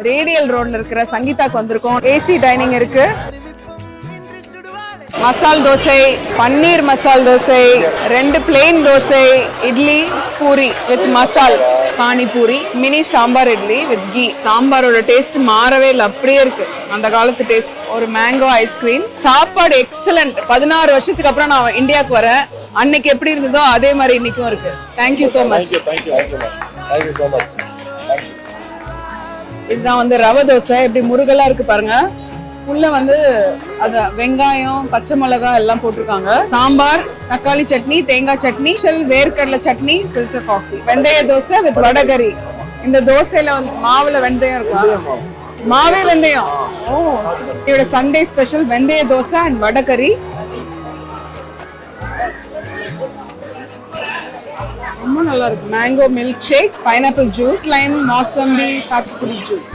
Radial ரோட்ல இருக்கிற சங்கீதாக்கு வந்திருக்கோம். ஏசி டைனிங் இருக்கு. மசால் dosa, paneer masala dosa, 2 plain dosa, idli puri with masala, panipuri, mini sambar idli with ghee. சாம்பாரோட டேஸ்ட் மாறவே இல்லை, அப்படியே இருக்கு அந்த காலத்து டேஸ்ட். ஒரு மேங்கோ ஐஸ்கிரீம். சாப்பாடு எக்ஸலண்ட். 16 வருஷத்துக்கு அப்புறம் நான் இந்தியாவுக்கு வரேன். அன்னைக்கு எப்படி இருந்ததோ அதே மாதிரி இன்னைக்கும் இருக்கு. Thank you so much. இதுதான் வந்து ரவை தோசை. எப்படி முருகலா இருக்கு பாருங்க. உள்ள வந்து அத வெங்காயம், பச்சை மிளகாய் எல்லாம் போட்டிருக்காங்க. சாம்பார், தக்காளி சட்னி, தேங்காய் சட்னி, வேர்க்கடலை சட்னி, ஃபில்டர் காஃபி. வெந்தய தோசை வித் வடகரி. இந்த தோசையில வந்து மாவுல வெந்தயம் இருக்கா? மாவே வெந்தயம். ஓ, இதோட சண்டே ஸ்பெஷல் வெந்தய தோசை அண்ட் வடகரி. ரொம்ப நல்லா இருக்கு. Mango milk shake, pineapple juice, lime, mosambi, சாத்துக்குடி ஜூஸ்.